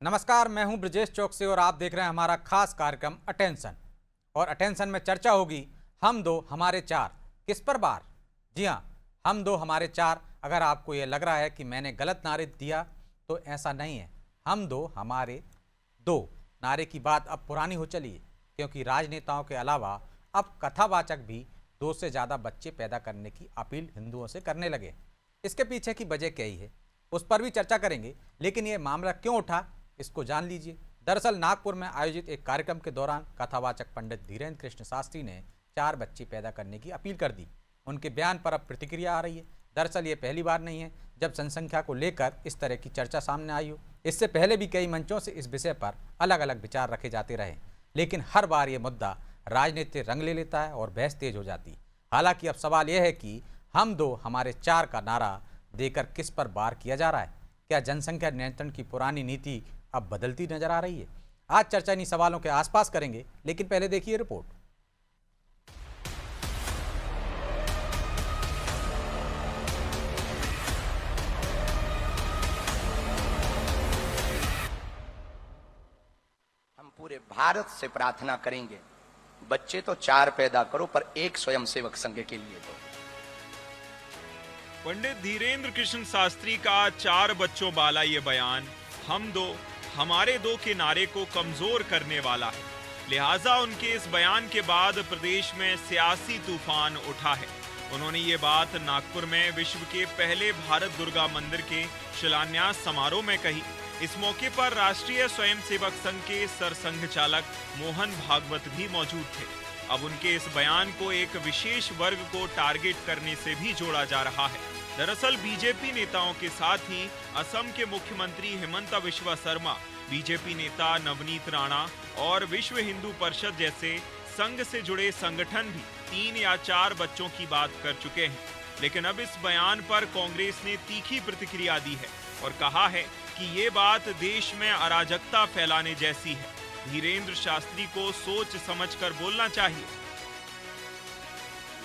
नमस्कार, मैं हूं ब्रजेश चौकसी और आप देख रहे हैं हमारा खास कार्यक्रम अटेंशन। और अटेंशन में चर्चा होगी हम दो हमारे चार। किस पर बार? जी हां, हम दो हमारे चार। अगर आपको यह लग रहा है कि मैंने गलत नारे दिया तो ऐसा नहीं है। हम दो हमारे दो नारे की बात अब पुरानी हो चली है, क्योंकि राजनेताओं के अलावा अब कथावाचक भी 2 से ज़्यादा बच्चे पैदा करने की अपील हिंदुओं से करने लगे। इसके पीछे की वजह क्या ही है, उस पर भी चर्चा करेंगे। लेकिन ये मामला क्यों उठा, इसको जान लीजिए। दरअसल नागपुर में आयोजित एक कार्यक्रम के दौरान कथावाचक पंडित धीरेन्द्र कृष्ण शास्त्री ने 4 बच्चे पैदा करने की अपील कर दी। उनके बयान पर अब प्रतिक्रिया आ रही है। दरअसल ये पहली बार नहीं है जब जनसंख्या को लेकर इस तरह की चर्चा सामने आई हो। इससे पहले भी कई मंचों से इस विषय पर अलग अलग विचार रखे जाते रहे, लेकिन हर बार ये मुद्दा राजनीतिक रंग ले लेता है और बहस तेज हो जाती है। हालांकि अब सवाल यह है कि हम दो हमारे चार का नारा देकर किस पर वार किया जा रहा है। क्या जनसंख्या नियंत्रण की पुरानी नीति अब बदलती नजर आ रही है? आज चर्चा इन्हीं सवालों के आसपास करेंगे, लेकिन पहले देखिए रिपोर्ट। हम पूरे भारत से प्रार्थना करेंगे, बच्चे तो 4 पैदा करो, पर एक स्वयंसेवक संघ के लिए दो। पंडित धीरेन्द्र कृष्ण शास्त्री का 4 बच्चों वाला ये बयान हम दो हमारे दो के नारे को कमजोर करने वाला है। लिहाजा उनके इस बयान के बाद प्रदेश में सियासी तूफान उठा है। उन्होंने ये बात नागपुर में विश्व के पहले भारत दुर्गा मंदिर के शिलान्यास समारोह में कही। इस मौके पर राष्ट्रीय स्वयंसेवक संघ के सरसंघ चालक मोहन भागवत भी मौजूद थे। अब उनके इस बयान को एक विशेष वर्ग को टारगेट करने से भी जोड़ा जा रहा है। दरअसल बीजेपी नेताओं के साथ ही असम के मुख्यमंत्री हिमंता बिस्वा शर्मा, बीजेपी नेता नवनीत राणा और विश्व हिंदू परिषद जैसे संघ से जुड़े संगठन भी 3 या 4 बच्चों की बात कर चुके हैं। लेकिन अब इस बयान पर कांग्रेस ने तीखी प्रतिक्रिया दी है और कहा है कि ये बात देश में अराजकता फैलाने जैसी है। धीरेन्द्र शास्त्री को सोच समझकर बोलना चाहिए।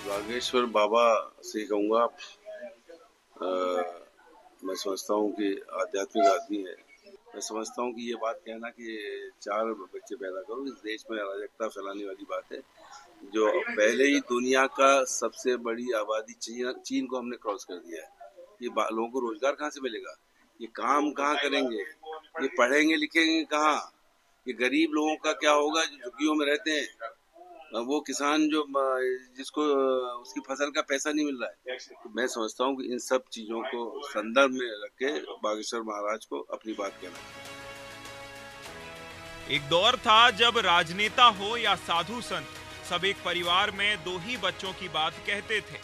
बागेश्वर बाबा से कहूँगा, मैं समझता हूँ कि आध्यात्मिक आदमी है। मैं समझता हूँ कि ये बात कहना कि 4 बच्चे पैदा करो इस देश में अराजकता फैलाने वाली बात है। जो पहले ही दुनिया का सबसे बड़ी आबादी चीन को हमने क्रॉस कर दिया है। ये लोगों को रोजगार कहाँ से मिलेगा? ये काम कहाँ करेंगे? ये पढ़ेंगे लिखेंगे कहाँ? ये गरीब लोगों का क्या होगा जो झुग्गियों में रहते हैं? वो किसान जो जिसको उसकी फसल का पैसा नहीं मिल रहा है। तो मैं समझता हूँ कि इन सब चीजों को संदर्भ में रख के बागेश्वर महाराज को अपनी बात कहना चाहिए। एक दौर था जब राजनेता हो या साधु संत, सब एक परिवार में 2 ही बच्चों की बात कहते थे।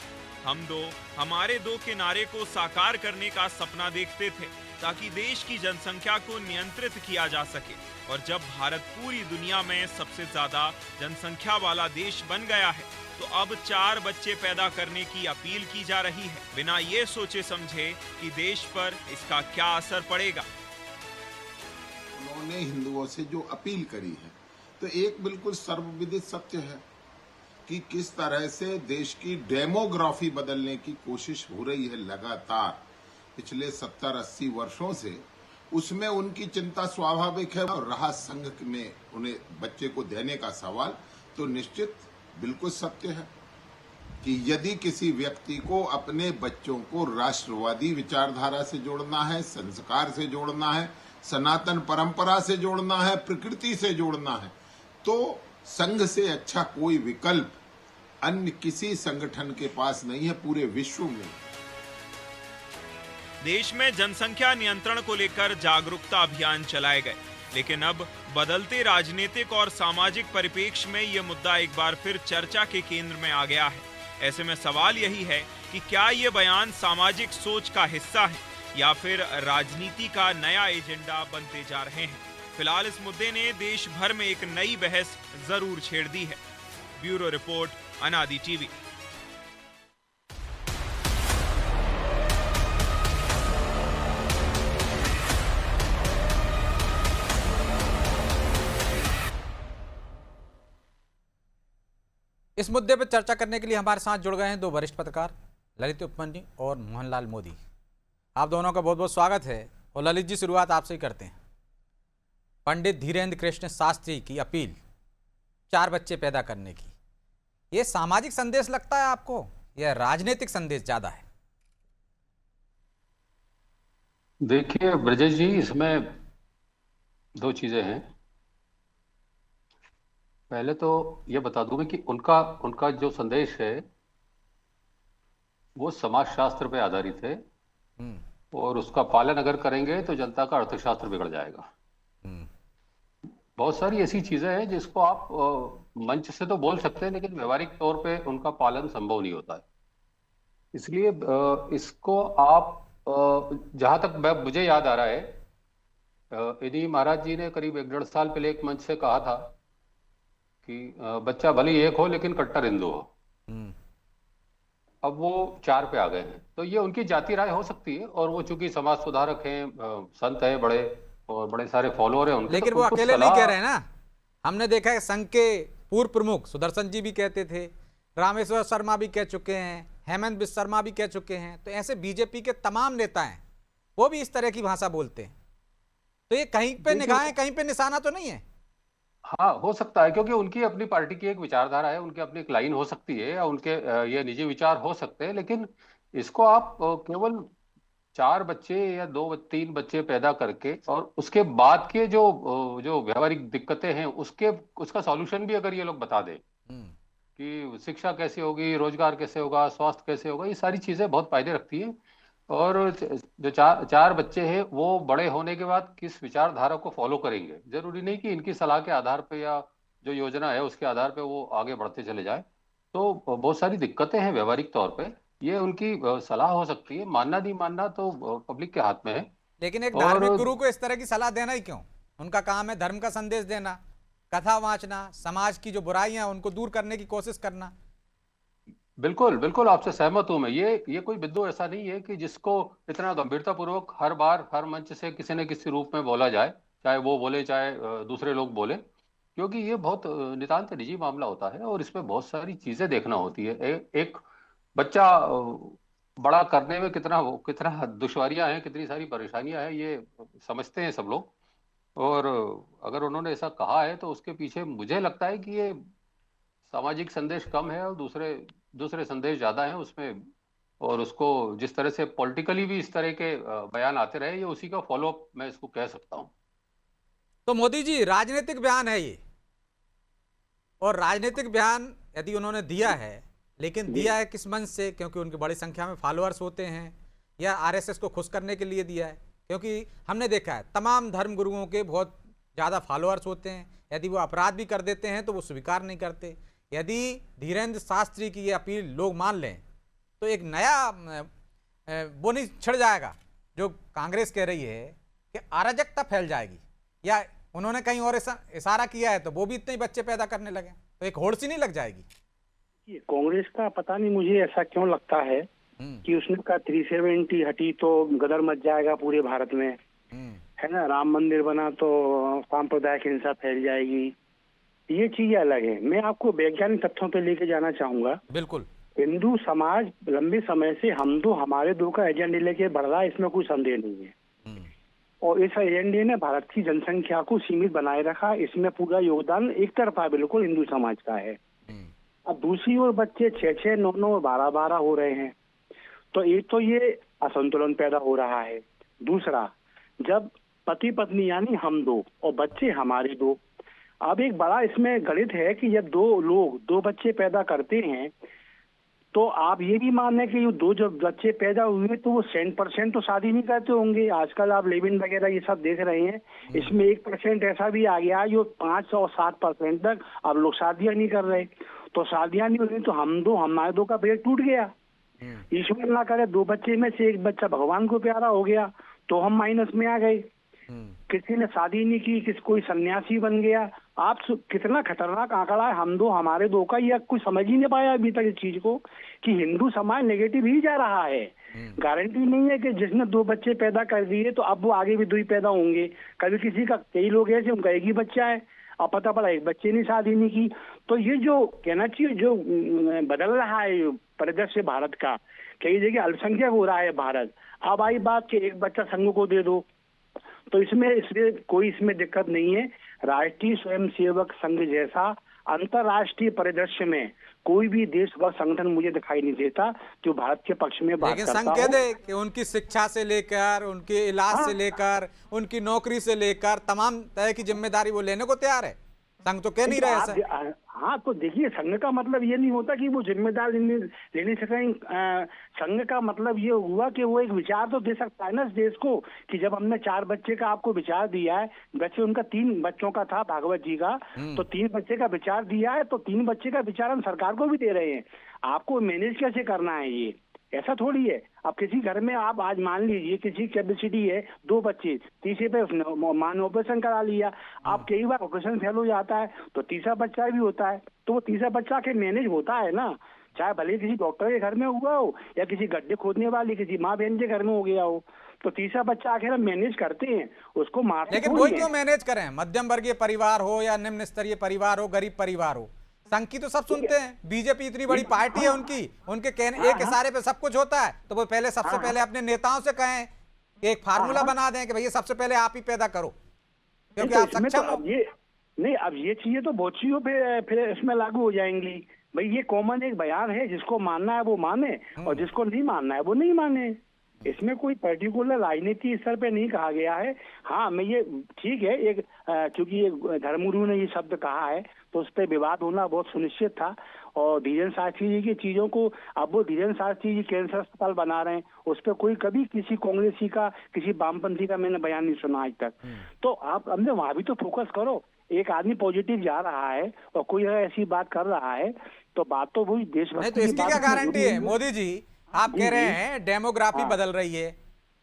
हम दो हमारे दो के नारे को साकार करने का सपना देखते थे ताकि देश की जनसंख्या को नियंत्रित किया जा सके। और जब भारत पूरी दुनिया में सबसे ज्यादा जनसंख्या वाला देश बन गया है, तो अब 4 बच्चे पैदा करने की अपील की जा रही है, बिना ये सोचे समझे कि देश पर इसका क्या असर पड़ेगा। उन्होंने हिंदुओं से जो अपील करी है, तो एक बिल्कुल सर्वविदित सत्य है कि किस तरह से देश की डेमोग्राफी बदलने की कोशिश हो रही है लगातार पिछले 70-80 वर्षों से। उसमें उनकी चिंता स्वाभाविक है। और रहा संघ में उन्हें बच्चे को देने का सवाल, तो निश्चित बिल्कुल सत्य है कि यदि किसी व्यक्ति को अपने बच्चों को राष्ट्रवादी विचारधारा से जोड़ना है, संस्कार से जोड़ना है, सनातन परंपरा से जोड़ना है, प्रकृति से जोड़ना है, तो संघ से अच्छा कोई विकल्प अन्य किसी संगठन के पास नहीं है पूरे विश्व में। देश में जनसंख्या नियंत्रण को लेकर जागरूकता अभियान चलाए गए, लेकिन अब बदलते राजनीतिक और सामाजिक परिप्रेक्ष्य में यह मुद्दा एक बार फिर चर्चा के केंद्र में आ गया है। ऐसे में सवाल यही है कि क्या ये बयान सामाजिक सोच का हिस्सा है या फिर राजनीति का नया एजेंडा बनते जा रहे हैं। फिलहाल इस मुद्दे ने देश भर में एक नई बहस जरूर छेड़ दी है। ब्यूरो रिपोर्ट, अनादि टीवी। इस मुद्दे पर चर्चा करने के लिए हमारे साथ जुड़ गए हैं 2 वरिष्ठ पत्रकार, ललित उपमन्यु और मोहनलाल मोदी। आप दोनों का बहुत बहुत स्वागत है। और ललित जी, शुरुआत आपसे ही करते हैं। पंडित धीरेन्द्र कृष्ण शास्त्री की अपील 4 बच्चे पैदा करने की, ये सामाजिक संदेश लगता है आपको या राजनीतिक संदेश ज्यादा है? देखिए ब्रजेश जी, इसमें 2 चीजें हैं। पहले तो ये बता दूं कि उनका उनका जो संदेश है वो समाजशास्त्र पे आधारित है, और उसका पालन अगर करेंगे तो जनता का अर्थशास्त्र बिगड़ जाएगा। बहुत सारी ऐसी चीजें हैं जिसको आप मंच से तो बोल सकते हैं, लेकिन व्यवहारिक तौर पे उनका पालन संभव नहीं होता है। इसलिए इसको आप जहां तक मुझे याद आ रहा है, इन्हीं महाराज जी ने करीब 1-1.5 साल पहले एक मंच से कहा था कि बच्चा भले ही एक हो लेकिन कट्टर हिंदू हो। अब वो 4 पे आ गए हैं, तो ये उनकी जाति राय हो सकती है, और वो चूंकि समाज सुधारक हैं, संत है बड़े, और बड़े सारे फॉलोअर हैं उनके। लेकिन तो वो अकेले नहीं कह रहे हैं ना, हमने देखा है संघ के पूर्व प्रमुख सुदर्शन जी भी कहते थे, रामेश्वर शर्मा भी कह चुके हैं, हेमंत बिश्व शर्मा भी कह चुके हैं, तो ऐसे बीजेपी के तमाम नेता हैं, वो भी इस तरह की भाषा बोलते हैं। तो ये कहीं पे निगाहें, कहीं पे निशाना तो नहीं है? हाँ, हो सकता है, क्योंकि उनकी अपनी पार्टी की एक विचारधारा है, उनकी अपनी एक लाइन हो सकती है, या उनके ये निजी विचार हो सकते हैं। लेकिन इसको आप केवल 4 बच्चे या 2-3 बच्चे पैदा करके, और उसके बाद के जो व्यावहारिक दिक्कतें हैं उसका सॉल्यूशन भी अगर ये लोग बता दें कि शिक्षा कैसे होगी, रोजगार कैसे होगा, स्वास्थ्य कैसे होगा, ये सारी चीजें बहुत फायदे रखती हैं। और जो 4 बच्चे हैं वो बड़े होने के बाद किस विचारधारा को फॉलो करेंगे, जरूरी नहीं कि इनकी सलाह के आधार पे या जो योजना है उसके आधार पे वो आगे बढ़ते चले जाए। तो बहुत सारी दिक्कतें हैं व्यवहारिक तौर पे, ये उनकी सलाह हो सकती है, मानना नहीं मानना तो पब्लिक के हाथ में है। लेकिन एक धार्मिक गुरु को इस तरह की सलाह देना ही क्यों? उनका काम है धर्म का संदेश देना, कथा वाचना, समाज की जो बुराइयां उनको दूर करने की कोशिश करना। बिल्कुल बिल्कुल, आपसे सहमत हूं मैं। ये कोई बिंदु ऐसा नहीं है कि जिसको इतना गंभीरता पूर्वक हर बार हर मंच से किसी न किसी रूप में बोला जाए, चाहे वो बोले चाहे दूसरे लोग बोले, क्योंकि ये बहुत नितांत निजी मामला होता है, और इसमें बहुत सारी चीजें देखना होती है। एक बच्चा बड़ा करने में कितना दुश्वारियां हैं, कितनी सारी परेशानियां हैं, ये समझते हैं सब लोग। और अगर उन्होंने ऐसा कहा है तो उसके पीछे मुझे लगता है कि ये सामाजिक संदेश कम है और दूसरे संदेश ज्यादा हैं उसमें, और उसको जिस तरह से पॉलिटिकली भी इस तरह के बयान आते रहे, ये उसी का फॉलोअप मैं इसको कह सकता हूं। तो मोदी जी, राजनीतिक बयान है ये, और राजनीतिक बयान यदि उन्होंने दिया है, लेकिन दिया है किस मंच से? क्योंकि उनकी बड़ी संख्या में फॉलोअर्स होते हैं, या आरएसएस को खुश करने के लिए दिया है? क्योंकि हमने देखा है तमाम धर्म गुरुओं के बहुत ज़्यादा फॉलोअर्स होते हैं, यदि वो अपराध भी कर देते हैं तो वो स्वीकार नहीं करते। यदि धीरेन्द्र शास्त्री की ये अपील लोग मान लें तो एक नया वो नहीं छिड़ जाएगा जो कांग्रेस कह रही है कि अराजकता फैल जाएगी, या उन्होंने कहीं और इशारा किया है तो वो भी इतने ही बच्चे पैदा करने लगे, तो एक होड़ सी नहीं लग जाएगी? कांग्रेस का पता नहीं मुझे ऐसा क्यों लगता है कि उसने कहा 370 हटी तो गदर मच जाएगा पूरे भारत में, है ना, राम मंदिर बना तो सांप्रदायिक हिंसा फैल जाएगी, ये चीजें अलग है। मैं आपको वैज्ञानिक तथ्यों पे लेके जाना चाहूंगा। बिल्कुल। हिंदू समाज लंबे समय से हम दो हमारे दो का एजेंडे लेके बढ़ रहा है, इसमें कोई संदेह नहीं है, और इस एजेंडे ने भारत की जनसंख्या को सीमित बनाए रखा, इसमें पूरा योगदान एक तरफा बिल्कुल हिंदू समाज का है। अब दूसरी ओर बच्चे 6-6, 9-9 और 12-12 हो रहे हैं, तो एक तो ये असंतुलन पैदा हो रहा है। दूसरा, जब पति पत्नी यानी हम दो और बच्चे हमारे दो, अब एक बड़ा इसमें गणित है कि जब 2 लोग 2 बच्चे पैदा करते हैं तो आप ये भी मान लें कि ये 2 जब बच्चे पैदा हुए तो वो 100% तो शादी नहीं करते होंगे। आजकल आप लिव इन वगैरह ये सब देख रहे हैं, इसमें 1% ऐसा भी आ गया जो 5 और 7% तक अब लोग शादियां नहीं कर रहे। तो शादियां नहीं हो रही तो हमारे दो का ब्रेक टूट गया। ईश्वर ना करे 2 बच्चे में से एक बच्चा भगवान को प्यारा हो गया तो हम माइनस में आ गए। किसी ने शादी नहीं की, कोई सन्यासी बन गया। आप कितना खतरनाक आंकड़ा है हम दो हमारे दो का, यह कुछ समझ ही नहीं पाया अभी तक इस चीज को कि हिंदू समाज नेगेटिव ही जा रहा है। गारंटी नहीं है कि जिसने 2 बच्चे पैदा कर दिए तो अब वो आगे भी 2 ही पैदा होंगे। कभी किसी का, कई लोग ऐसे उनका एक ही बच्चा है और पता पड़ा एक बच्चे ने शादी नहीं की। तो ये जो कहना चाहिए जो बदल रहा है परिदृश्य भारत का, कई जगह अल्पसंख्यक हो रहा है भारत। अब आई बात कि एक बच्चा संघ को दे दो, तो इसमें कोई इसमें दिक्कत नहीं है। राष्ट्रीय स्वयंसेवक संघ जैसा अंतरराष्ट्रीय परिदृश्य में कोई भी देश व संगठन मुझे दिखाई नहीं देता जो भारत के पक्ष में बात लेकिन करता संघ कह हो। दे कि उनकी शिक्षा से लेकर उनके इलाज से लेकर उनकी नौकरी से लेकर तमाम तरह की जिम्मेदारी वो लेने को तैयार है। संघ तो कह नहीं रहे ऐसा। हाँ, तो देखिए, संघ का मतलब ये नहीं होता कि वो जिम्मेदार लेने से कहीं संघ का मतलब ये हुआ कि वो एक विचार तो दे सकता है ना इस देश को, कि जब हमने 4 बच्चे का आपको विचार दिया है, वैसे उनका 3 बच्चों का था भागवत जी का, तो 3 बच्चे का विचार दिया है, तो 3 बच्चे का विचार हम सरकार को भी दे रहे हैं। आपको मैनेज कैसे करना है ये, ऐसा थोड़ी है। अब किसी घर में आप आज मान लीजिए किसी कैपेसिटी है 2 बच्चे, तीसरे पे मान ऑपरेशन करा लिया, आप कई बार ऑपरेशन फेल हो जाता है तो तीसरा बच्चा भी होता है, तो वो तीसरा बच्चा के मैनेज होता है ना, चाहे भले किसी डॉक्टर के घर में हुआ हो या किसी गड्ढे खोदने वाली किसी माँ बहन के घर में हो गया हो, तो तीसरा बच्चा आखिर हम मैनेज करते हैं, उसको मारते लेकिन वही क्यों मैनेज करें? मध्यम वर्गीय परिवार हो या निम्न स्तरीय परिवार हो, गरीब परिवार हो, संघ की तो सब सुनते हैं। बीजेपी इतनी बड़ी पार्टी है उनके कहने एक इशारे पे सब कुछ होता है, तो वो पहले सबसे पहले अपने नेताओं से कहें कि एक फार्मूला बना दें कि भैया सबसे पहले आप ही पैदा करो, क्योंकि आप सक्षम हो। अब ये चीजें तो बहुत चीजों पे फिर इसमें लागू हो जाएंगी। भाई ये कॉमन एक बयान है, जिसको मानना है वो माने और जिसको नहीं मानना है वो नहीं माने। इसमें कोई पर्टिकुलर राजनीति स्तर पे नहीं कहा गया है। हाँ, मैं ये ठीक है, एक क्योंकि ये धर्मगुरु ने ये शब्द कहा है तो उस पर विवाद होना बहुत सुनिश्चित था। और धीरेन्द्र शास्त्री जी की चीजों को, अब वो धीरेन्द्र शास्त्री जी कैंसर अस्पताल बना रहे हैं, उस पर कोई कभी किसी कांग्रेसी का किसी वामपंथी का मैंने बयान नहीं सुना आज तक। तो आप हमने वहां भी तो फोकस करो। एक आदमी पॉजिटिव जा रहा है और कोई ऐसी बात कर रहा है तो बात तो वही देशभक्ति तो इसकी क्या गारंटी है मोदी जी? आप कह रहे हैं डेमोग्राफी बदल रही है,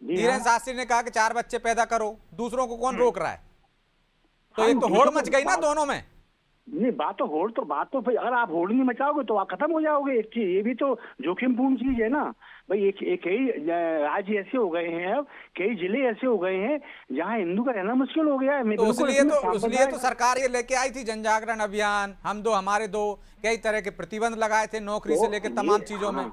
धीरेन्द्र शास्त्री ने कहा कि 4 बच्चे पैदा करो, दूसरों को कौन रोक रहा है? तो एक तो होड़ मच गई ना दोनों में। नहीं, बात तो फिर अगर आप होड़ नहीं मचाओगे तो आप खत्म हो जाओगे। एक चीज ये भी तो जोखिमपूर्ण चीज है ना भाई। कई राज्य ऐसे हो गए हैं, अब कई जिले ऐसे हो गए हैं जहां हिंदू का रहना मुश्किल हो गया है। तो इसलिए तो सरकार ये लेके आई थी जन जागरण अभियान, हम दो हमारे दो, कई तरह के प्रतिबंध लगाए थे नौकरी से लेकर तमाम चीजों में।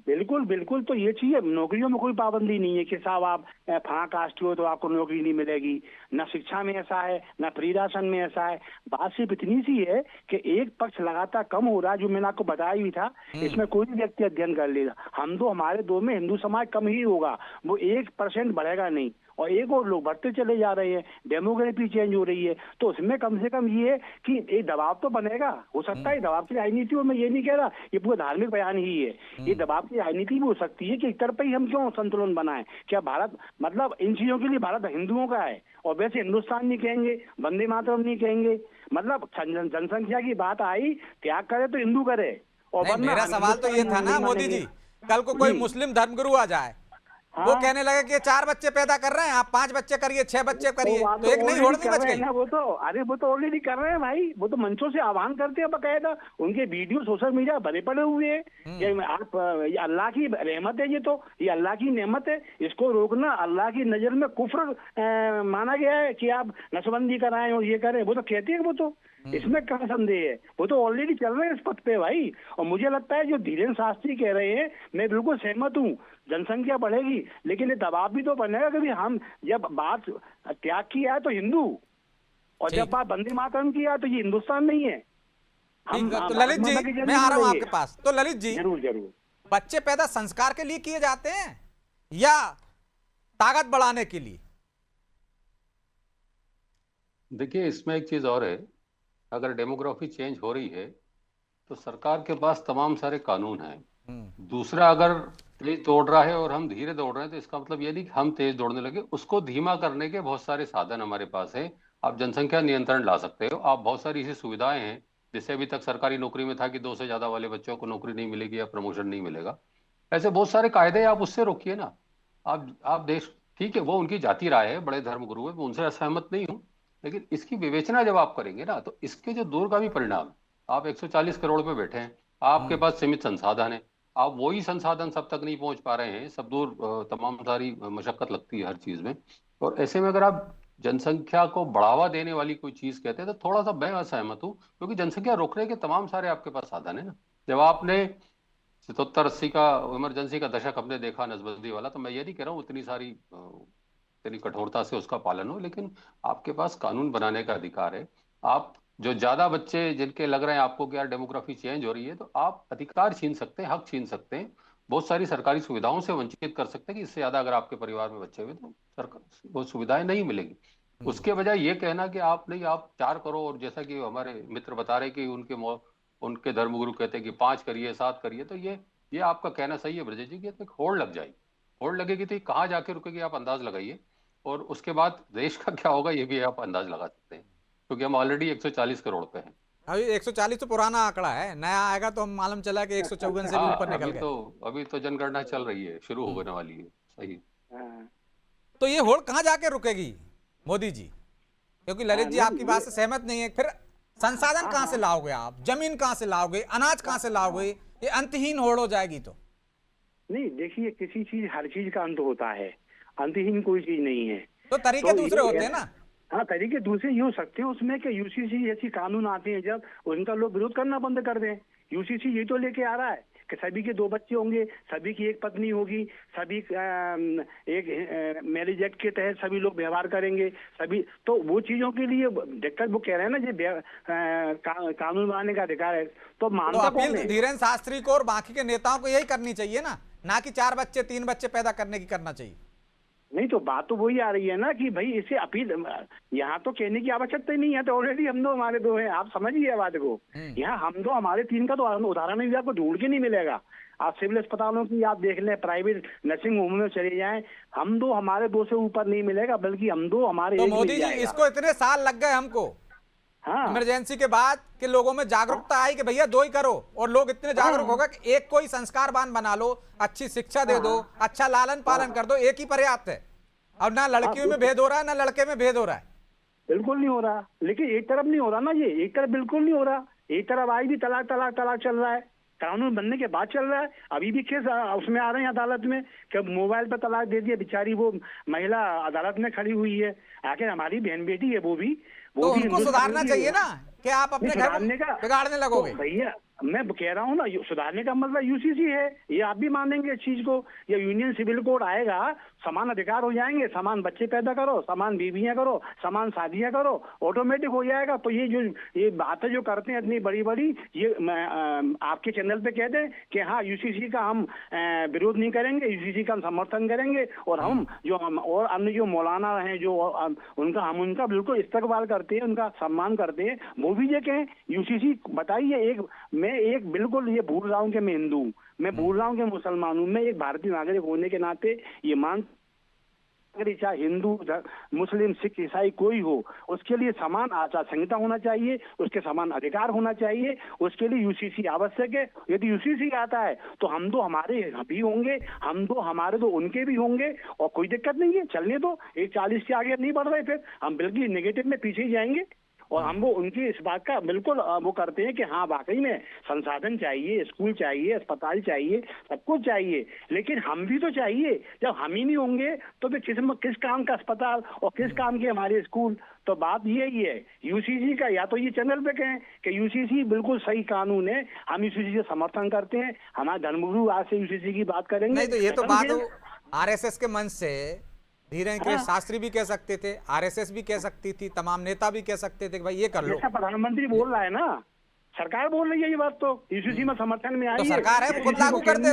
बिल्कुल तो ये चीज है, नौकरियों में कोई पाबंदी नहीं है कि साहब आप फला कास्ट हो तो आपको नौकरी नहीं मिलेगी, ना शिक्षा में ऐसा है ना फ्री राशन में ऐसा है। बात सिर्फ इतनी सी है कि एक पक्ष लगातार कम हो रहा है, जो मैंने आपको बताया भी था। इसमें कोई भी व्यक्ति अध्ययन कर लेगा, हम दो हमारे दो में हिंदू समाज कम ही होगा, वो 1% बढ़ेगा नहीं, और एक और लोग बढ़ते चले जा रहे हैं, डेमोग्राफी चेंज हो रही है। तो उसमें कम से कम ये है कि एक दबाव तो बनेगा। हो सकता है दबाव की राजनीति हो, मैं ये नहीं कह रहा, ये पूरा धार्मिक बयान ही है। ये दबाव की राजनीति भी हो सकती है कि एक तरफ ही हम क्यों संतुलन बनाएं। क्या भारत मतलब इन चीजों के लिए भारत हिंदुओं का है, और वैसे हिंदुस्तान नहीं कहेंगे, वंदे मातरम नहीं कहेंगे। मतलब जनसंख्या की बात आई, त्याग करे तो हिंदू करे। और मेरा सवाल तो ये था ना मोदी जी, कल को कोई मुस्लिम धर्मगुरु आ जाए, वो कहने लगे कि 4 बच्चे पैदा कर रहे हैं, आप 5 बच्चे करिए, 6 बच्चे करिए, तो एक नहीं होड़नी बच गई। वो तो ऑलरेडी कर रहे हैं भाई, वो तो मंचों से आह्वान करते हैं बकायदा, उनके वीडियो सोशल मीडिया भरे पड़े हुए हैं। आप अल्लाह की रहमत है, ये अल्लाह की नेमत है, इसको रोकना अल्लाह की नजर में कुफ्र माना गया है कि आप नसबंदी कराएं और ये करें। वो तो कहते हैं, वो तो इसमें क्या संदेह है, वो तो ऑलरेडी चल रहे हैं इस पथ पे भाई। और मुझे लगता है जो धीरेन्द्र शास्त्री कह रहे हैं, मैं बिल्कुल सहमत हूँ, जनसंख्या बढ़ेगी लेकिन ये दबाव भी तो बनेगा कि हम जब बात त्याग की है तो हिंदू, और जब बात वंदे मातरम की है तो ये हिंदुस्तान नहीं है। तो ललित जी, मैं आ रहा हूँ आपके पास। तो ललित जी, जरूर बच्चे पैदा संस्कार के लिए किए जाते हैं या ताकत बढ़ाने के लिए? देखिए, इसमें एक चीज और है, अगर डेमोग्राफी चेंज हो रही है तो सरकार के पास तमाम सारे कानून हैं। दूसरा, अगर तेज दौड़ रहा है और हम धीरे दौड़ रहे हैं तो इसका मतलब ये नहीं कि हम तेज दौड़ने लगे, उसको धीमा करने के बहुत सारे साधन हमारे पास है। आप जनसंख्या नियंत्रण ला सकते हो, आप बहुत सारी ऐसी सुविधाएं हैं जिससे अभी तक सरकारी नौकरी में था कि 2 से ज्यादा वाले बच्चों को नौकरी नहीं मिलेगी या प्रमोशन नहीं मिलेगा। ऐसे बहुत सारे कायदे आप उससे रोकिए ना। आप देश, ठीक है, वो उनकी जाति राय है, बड़े धर्मगुरु है, मैं उनसे असहमत नहीं हूँ, लेकिन इसकी विवेचना जब आप करेंगे ना तो इसके जो दूरगामी परिणाम, आप 140 करोड़ पे बैठे हैं, आपके पास सीमित संसाधन है, आप वही संसाधन सब तक नहीं पहुंच पा रहे हैं, सब दूर, तमाम सारी मशक्कत लगती है हर चीज में। और ऐसे में अगर आप जनसंख्या को बढ़ावा देने वाली कोई चीज कहते हैं तो थोड़ा सा मैं असहमत हूँ, क्योंकि जनसंख्या रोकने के तमाम सारे आपके पास साधन है ना। जब आपने 77-80 का इमरजेंसी का दशक हमने देखा नसबंदी वाला, तो मैं ये नहीं कह रहा हूँ उतनी सारी इतनी कठोरता से उसका पालन हो, लेकिन आपके पास कानून बनाने का अधिकार है। आप जो ज्यादा बच्चे जिनके लग रहे हैं आपको कि यार डेमोग्राफी चेंज हो रही है, तो आप अधिकार छीन सकते हैं, हक छीन सकते हैं, बहुत सारी सरकारी सुविधाओं से वंचित कर सकते हैं कि इससे ज्यादा अगर आपके परिवार में बच्चे हुए तो सरकार वो सुविधाएं नहीं मिलेंगी। उसके बजाय ये कहना कि आप नहीं, आप 4 करो, और जैसा कि हमारे मित्र बता रहे कि उनके धर्मगुरु कहते हैं कि 5 करिए, 7 करिए, तो ये आपका कहना सही है ब्रजेश जी, कि एक होड़ लग जाएगी। होड़ लगेगी तो ये कहाँ जाके रुकेगी आप अंदाज लगाइए, और उसके बाद देश का क्या होगा ये भी आप अंदाज लगा सकते हैं, क्योंकि हम ऑलरेडी 140 करोड़ पे हैं। अभी 140 तो पुराना आंकड़ा है, नया आएगा तो हम मालूम चला कि 154 से भी हाँ, ऊपर निकल गए। अभी तो जनगणना चल रही है, शुरू होने वाली है। सही। हाँ। तो ये होड़ कहाँ जाके रुकेगी मोदी जी? क्योंकि ललित जी आपकी बात से सहमत नहीं है। फिर संसाधन कहाँ से लाओगे आप, जमीन कहाँ से लाओगे, अनाज कहाँ से लाओगे? ये अंतहीन होड़ हो जाएगी। तो नहीं, देखिए, किसी चीज, हर चीज का अंत होता है, अंतहीन कोई चीज नहीं है। तो तरीके दूसरे होते हैं ना। हाँ, तरीके दूसरे ये हो सकते हैं उसमें कि यूसीसी जैसी कानून आते हैं जब, उनका लोग विरोध करना बंद कर दें। यूसीसी ये तो लेके आ रहा है कि सभी के 2 बच्चे होंगे, सभी की 1 पत्नी होगी, सभी एक मैरिज एक्ट के तहत सभी लोग व्यवहार करेंगे, सभी। तो वो चीजों के लिए दिक्कत, वो कह रहे हैं ना, जो कानून बनाने का अधिकार है, तो तो मानता कौन अपील है? धीरेन्द्र शास्त्री को और बाकी के नेताओं को यही करनी चाहिए ना कि 4 बच्चे 3 बच्चे पैदा करने की करना चाहिए। नहीं, तो बात तो वही आ रही है ना कि भाई इसे अपील, यहाँ तो कहने की आवश्यकता ही नहीं है, तो ऑलरेडी हम 2 हमारे 2 हैं। आप समझिए बात को। यहाँ हम 2 हमारे 3 का तो उदाहरण भी आपको ढूंढ के नहीं मिलेगा। आप सिविल अस्पतालों की आप देख लें, प्राइवेट नर्सिंग होम में चले जाएं, हम 2 हमारे 2 से ऊपर नहीं मिलेगा, बल्कि हम 2 हमारे तो 1 मोदी मिल जी, जाएगा। इसको इतने साल लग गए हमको हाँ, इमरजेंसी के बाद कि लोगों में जागरूकता आई कि भैया 2 ही करो, और लोग इतने जागरूक हो गए कि एक कोई संस्कारवान बना लो, अच्छी शिक्षा दे दो, अच्छा लालन पालन कर दो, एक ही पर्याप्त है। अब ना लड़कियों में भेद हो रहा है, ना लड़के में भेद हो रहा है। बिल्कुल नहीं हो रहा, लेकिन एक तरफ नहीं हो रहा ना, ये एक तरफ बिल्कुल नहीं हो रहा। एक तरफ आज भी तलाक तलाक तलाक चल रहा है, कानून बनने के बाद चल रहा है। अभी भी केस उसमें आ रहे हैं अदालत में कि मोबाइल पर तलाक दे दिया, बेचारी वो महिला अदालत में खड़ी हुई है। आखिर हमारी बहन बेटी है, वो भी तो उनको सुधारना चाहिए ना, कि आप अपने घर सुधारने का बिगाड़ने लगोगे। तो भैया, मैं कह रहा हूँ ना, सुधारने का मतलब यूसीसी है, ये आप भी मानेंगे इस चीज को। या यूनियन सिविल कोड आएगा, समान अधिकार हो जाएंगे, समान बच्चे पैदा करो, समान बीवियां करो, समान शादियां करो, ऑटोमेटिक हो जाएगा। तो ये बातें जो करते हैं इतनी बड़ी बड़ी, ये आपके चैनल पे कहते हैं कि हाँ यूसीसी का हम विरोध नहीं करेंगे, यूसीसी का हम समर्थन करेंगे, और हम और अन्य जो मौलाना हैं जो हम उनका बिल्कुल इस्तकबाल करते हैं, उनका सम्मान करते हैं। वो भी ये कहें यूसीसी, बताइए, मैं एक बिल्कुल ये भूल रहा हूँ कि मैं हिंदू हूँ, मैं भूल रहा हूँ कि मुसलमान हूँ, मैं एक भारतीय नागरिक होने के नाते ये मान, अगर चाहे हिंदू, मुस्लिम, सिख, ईसाई कोई हो, उसके लिए समान आचार संहिता होना चाहिए, उसके समान अधिकार होना चाहिए। उसके लिए यूसीसी आवश्यक है। यदि यूसीसी आता है तो हम 2 हमारे भी होंगे, हम 2 हमारे 2 उनके भी होंगे, और कोई दिक्कत नहीं है, चलने दो। 40 से आगे नहीं बढ़ रहे, फिर हम बिल्कुल नेगेटिव में पीछे ही जाएंगे। और हम वो उनकी इस बात का बिल्कुल वो करते हैं कि हाँ वाकई में संसाधन चाहिए, स्कूल चाहिए, अस्पताल चाहिए, सब कुछ चाहिए, लेकिन हम भी तो चाहिए। जब हम ही नहीं होंगे तो फिर किस काम का अस्पताल और किस काम के हमारे स्कूल? तो बात यही है यूसीसी का, या तो ये चैनल पे कहें कि यूसीसी बिल्कुल सही कानून है, हम यूसीसी से समर्थन करते हैं, हमारे धर्मगुरु आज से यूसीसी की बात करेंगे। नहीं, तो ये तो बात आरएसएस के मंच से धीरेन्द्र शास्त्री भी कह सकते थे, आरएसएस भी कह सकती थी, तमाम नेता भी कह सकते थे कि भाई ये कर लो। जैसा प्रधानमंत्री बोल रहा है ना, सरकार बोल रही है ये बात, तो यूसीसी में समर्थन में आई तो है। सरकार है, वो खुद लागू कर दे,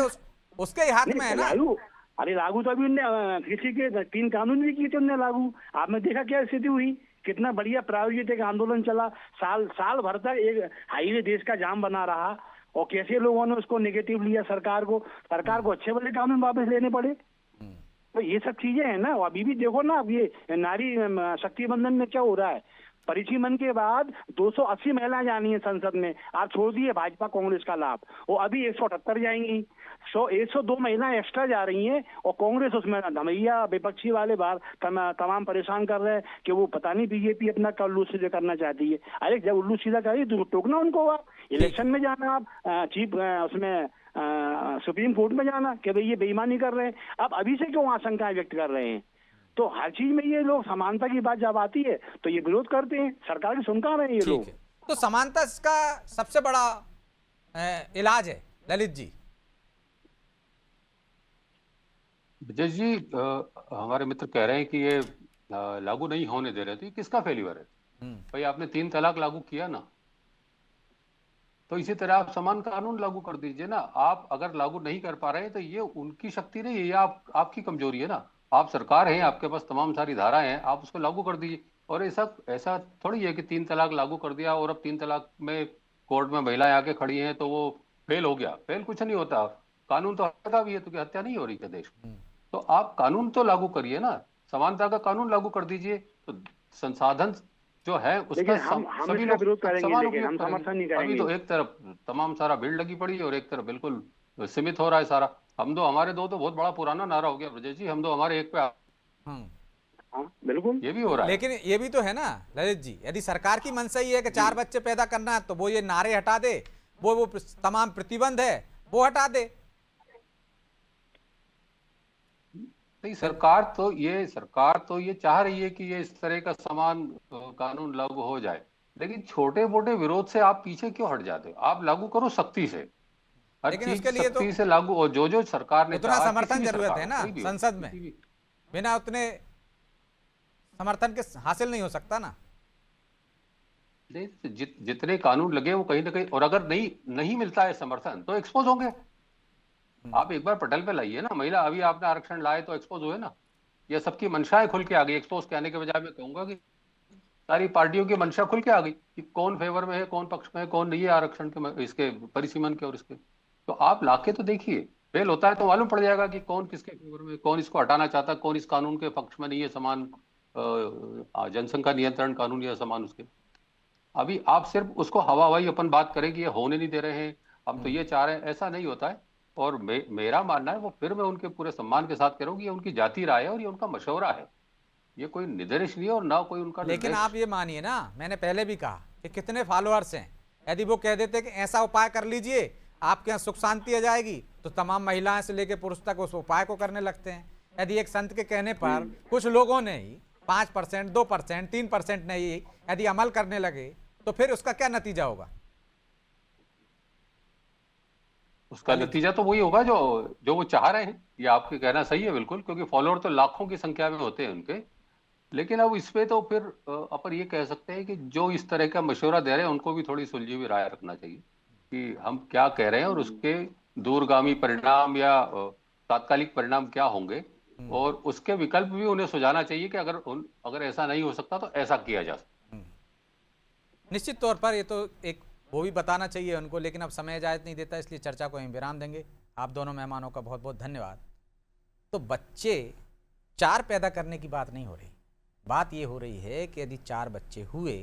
उसके हाथ में है ना। अरे लागू तो अभी उनने किसी के 3 कानून भी किए थे उनने लागू। आपने देखा क्या स्थिति हुई, कितना बढ़िया प्रायोजित आंदोलन चला, साल भर तक एक हाईवे देश का जाम बना रहा, और कैसे लोगों ने उसको नेगेटिव लिया। सरकार को अच्छे वाले कानून वापस लेने पड़े। तो ये सब चीजें हैं ना। अभी भी देखो ना, अब ये नारी शक्ति बंधन में क्या हो रहा है, परिचय मन के बाद 280 महिलाएं जानी है संसद में। आप छोड़ दिए भाजपा कांग्रेस का लाभ, वो अभी 178 जाएंगी, 102 महिलाएं एक्स्ट्रा जा रही हैं, और कांग्रेस उसमें धमैया विपक्षी वाले बार तमाम परेशान कर रहे हैं कि वो पता नहीं बीजेपी अपना का उल्लू सीधा करना चाहती है। अरे जब उल्लू सीधा करिए तो टोकना उनको, आप इलेक्शन में जाना, आप चीफ उसमें सुप्रीम कोर्ट में जाना कि भाई ये बेईमानी कर रहे हैं। अब अभी से क्यों आशंकाएं व्यक्त कर रहे हैं? तो हर चीज में ये लोग समानता की बात जब आती है तो ये विरोध करते हैं, सरकार की सुन कहाँ रहे हैं ये लोग। तो समानता इसका सबसे बड़ा इलाज है ललित जी। विजय जी, हमारे मित्र कह रहे हैं कि ये लागू नहीं होने दे रहे, तो ये किसका फेल्यूर है? भाई आपने 3 तलाक लागू किया ना, तो इसी तरह आप समान कानून लागू कर दीजिए ना। आप अगर लागू नहीं कर पा रहे हैं तो ये उनकी शक्ति नहीं है, ये आपकी कमजोरी है ना। आप सरकार हैं, आपके पास तमाम सारी धाराएं हैं, आप उसको लागू कर दीजिए। और ऐसा ऐसा थोड़ी है कि 3 तलाक लागू कर दिया और अब 3 तलाक में कोर्ट में महिलाएं आके खड़ी हैं तो वो फेल हो गया। फेल कुछ नहीं होता। कानून तो हत्या का भी है, तो क्या हत्या नहीं हो रही क्या देश में? तो आप कानून तो लागू करिए ना, समानता का कानून लागू कर दीजिए, तो संसाधन जो है उसका लेकिन हम सभी इसका लोग विरोध करेंगे, समान लेकिन उपयोग हम करेंगे। समर्थन नहीं अभी करेंगे। तो एक तरफ तमाम सारा भीड़ लगी पड़ी है और एक तरफ बिल्कुल सीमित हो रहा है सारा। हम दो हमारे दो तो बहुत बड़ा पुराना नारा हो गया ब्रजेश जी, हम दो हमारे एक पे हम्म। हाँ बिल्कुल। ये भी हो रहा है। लेकिन ये भी तो है ना ललित जी, यदि सरकार की मंशा ही है कि 4 बच्चे पैदा करना है, तो वो ये नारे हटा दे, वो तमाम प्रतिबंध है वो हटा दे। नहीं, सरकार तो ये चाह रही है कि ये इस तरह का समान कानून लागू हो जाए, लेकिन छोटे मोटे विरोध से आप पीछे क्यों हट जाते हो? आप लागू करो सख्ती से, हर लेकिन चीज उसके लिए तो सख्ती से लागू। और जो सरकार ने उतना चाहा, समर्थन किसी भी जरूरत सरकार है हो, ना कोई भी हो, संसद में, किसी भी। बिना उतने समर्थन के हासिल नहीं हो सकता ना। नहीं, जितने कानून लगे वो कहीं ना कहीं, और अगर नहीं मिलता है समर्थन तो एक्सपोज होंगे। आप एक बार पटल पे लाइए ना, महिला अभी आपने आरक्षण लाए तो एक्सपोज हुए ना। ये सबकी मंशाएं खुल के आ गई। एक्सपोज कहने के बजाय मैं कहूंगा कि सारी पार्टियों की मंशा खुल के आ गई कि कौन फेवर में है, कौन पक्ष में है, कौन नहीं है आरक्षण के, इसके परिसीमन के और इसके। तो आप लाके तो देखिए, फेल होता है तो मालूम पड़ जाएगा कि कौन किसके फेवर में, कौन इसको हटाना चाहता, कौन इस कानून के पक्ष में नहीं है, समान जनसंख्या नियंत्रण कानून या समान उसके। अभी आप सिर्फ उसको हवा हवाई अपन बात करें कि ये होने नहीं दे रहे हैं, हम तो ये चाह रहे हैं, ऐसा नहीं होता है। और मेरा मानना है, वो फिर मैं उनके पूरे सम्मान के साथ कह रहा हूँ कि ये उनकी जाति राय है और ये उनका मशवरा है, ये कोई निर्देश नहीं है और ना कोई उनका लेकिन निर्देश। आप ये मानिए ना, मैंने पहले भी कहा कि कितने फॉलोअर्स हैं, यदि वो कह देते कि ऐसा उपाय कर लीजिए आपके यहाँ सुख शांति आ जाएगी, तो तमाम महिलाएं से लेकर पुरुष तक उस उपाय को करने लगते हैं। यदि एक संत के कहने पर कुछ लोगों ने ही 5%, 2%, 3% ने ही यदि अमल करने लगे, तो फिर उसका क्या नतीजा होगा? उसका नतीजा तो वही होगा जो वो चाह रहे हैं। ये आपके कहना सही है बिल्कुल, क्योंकि फॉलोअर तो लाखों की संख्या में होते हैं उनके। लेकिन अब इस पे तो फिर अपन ये कह सकते हैं कि जो इस तरह का मशवरा दे रहे हैं उनको भी थोड़ी सुलझी हुई राय रखना चाहिए कि हम क्या कह रहे हैं और उसके दूरगामी परिणाम या तात्कालिक परिणाम क्या होंगे, और उसके विकल्प भी उन्हें सुझाना चाहिए कि अगर ऐसा नहीं हो सकता तो ऐसा किया जा सकता। निश्चित तौर पर ये तो एक वो भी बताना चाहिए उनको, लेकिन अब समय इजाजत नहीं देता, इसलिए चर्चा को यहीं विराम देंगे। आप दोनों मेहमानों का बहुत बहुत धन्यवाद। तो बच्चे 4 पैदा करने की बात नहीं हो रही, बात ये हो रही है कि यदि 4 बच्चे हुए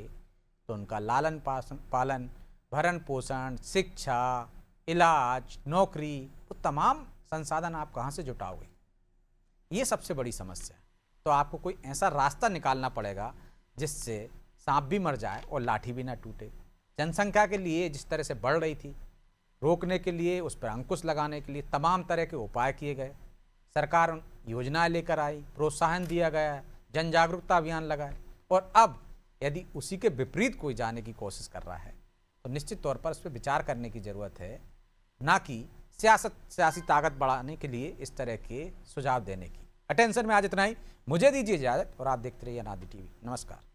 तो उनका लालन पालन, भरण पोषण, शिक्षा, इलाज, नौकरी, वो तमाम संसाधन आप कहाँ से जुटाओगे? ये सबसे बड़ी समस्या है। तो आपको कोई ऐसा रास्ता निकालना पड़ेगा जिससे सांप भी मर जाए और लाठी भी ना टूटे। जनसंख्या के लिए जिस तरह से बढ़ रही थी, रोकने के लिए, उस पर अंकुश लगाने के लिए तमाम तरह के उपाय किए गए, सरकार योजनाएं लेकर आई, प्रोत्साहन दिया गया, जन जागरूकता अभियान लगाए, और अब यदि उसी के विपरीत कोई जाने की कोशिश कर रहा है तो निश्चित तौर पर उस पर विचार करने की ज़रूरत है, ना कि सियासी ताकत बढ़ाने के लिए इस तरह के सुझाव देने की। अटेंशन में आज इतना ही, मुझे दीजिए इजाज़त और आप देखते रहिए अनादि टीवी। नमस्कार।